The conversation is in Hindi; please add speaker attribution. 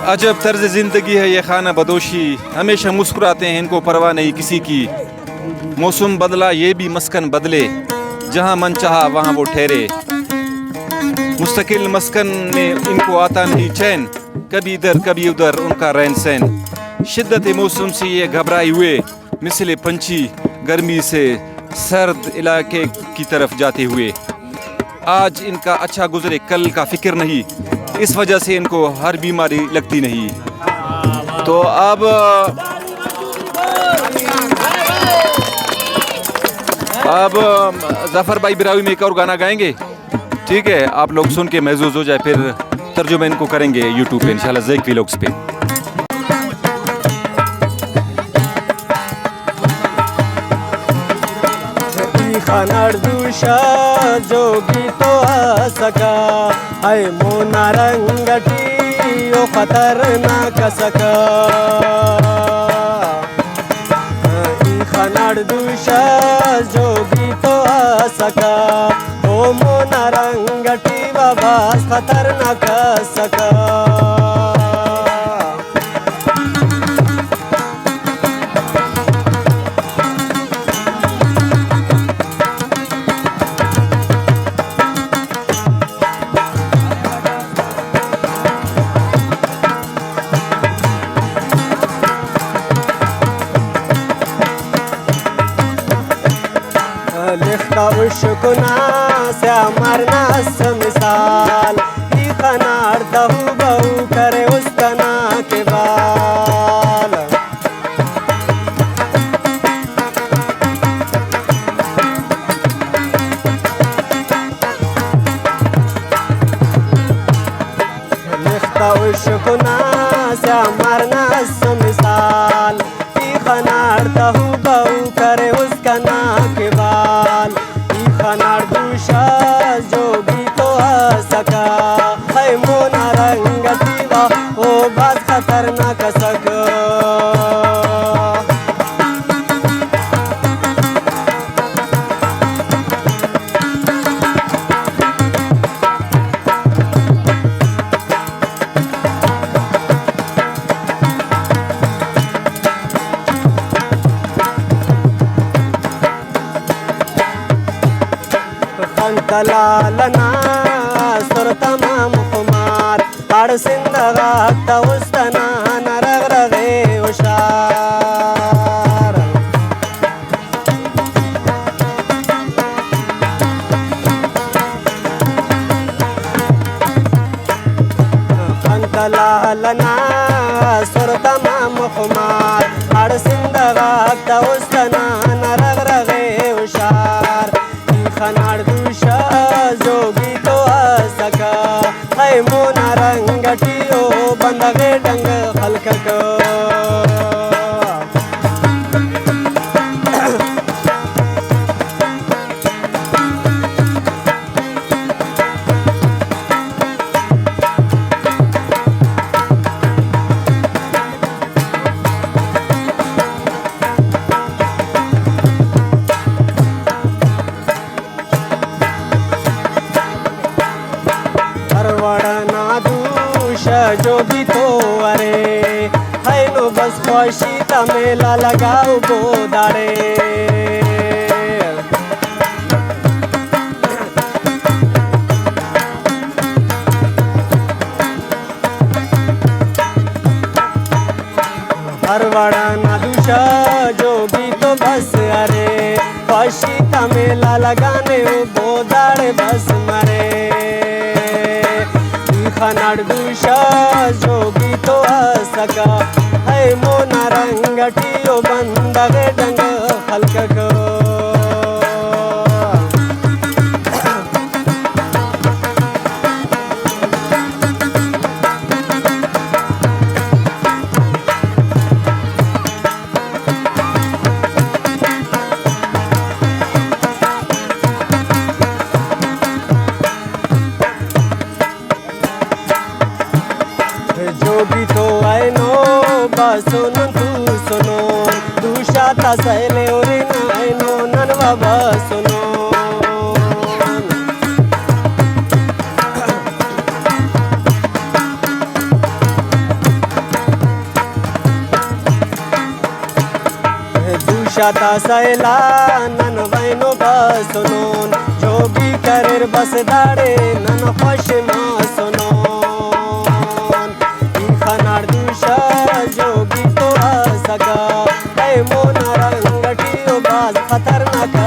Speaker 1: अजब तर्ज ज़िंदगी है ये खाना बदोशी, हमेशा मुस्कुराते हैं इनको परवाह नहीं किसी की। मौसम बदला ये भी मस्कन बदले, जहाँ मन चाहा वहाँ वो ठहरे। मुस्तकिल मस्कन में इनको आता नहीं चैन, कभी इधर कभी उधर उनका रहन सहन। शिद्दत मौसम से ये घबराए हुए, मिसले पंछी गर्मी से सर्द इलाके की तरफ जाते हुए। आज इनका अच्छा गुजरे कल का फिक्र नहीं, इस वजह से इनको हर बीमारी लगती नहीं। तो अब ज़फ़र भाई बिरावी में एक और गाना गाएंगे, ठीक है? आप लोग सुन के महसूस हो जाए, फिर तर्जुमा इनको करेंगे यूट्यूब पे इंशाल्लाह ज़ेक व्लॉग्स पे।
Speaker 2: खनर्दुषा जोगी तो सका है मोना रंगटी ओ खतरनाक सका। खनर्दुषा जोगी तो सका ओ मोना रंगटी बाबा खतरनाक सका। लिखता उशकुना से मरना मिसाल ही खनार दहू बहू करे उसका ना के बाल। लिखता उशकुना से मरना मिसाल ही खनार दहू बहू करे उसका ना के बाल। खनर्दुषा जोगी तो सका है मोना रंगती वा ओ बस खतरनाक सका। दलालना सुर तमाम कुमार हर सिंदगा तवस्तना नरगरगे उशार। दलालना सुर तमाम कुमार हर सिंदगा तवस्तना नरगरगे उशार। खनर्दुषा जोगी तो सका है मोना रंगटी ओ बंदगे डंग हल्क को। जोगी तो अरे है नो बस ख्वाहिशीता मेला लगाओ गोदारे। हरवाड़ा नादुषा जोगी तो बस अरे ख्वाहिशीता मेला लगाने ओ गोदारे बस मरे। खनर्दुषा जोगी तो सका है मोना रंगटी ओ बंदगे डंग हल्क को। जोगी तो आए नो बासुन तू सुनो दूषा ता सहले और नाए नो ननवा बासुनो। दुशाता सैला नन वैनो बसनोन जोगी करेर बस दाड़े नन खुश मासनोन खानार दुशा जोगी तो असगा ऐ मोना रंगटियो बाज खतरनाक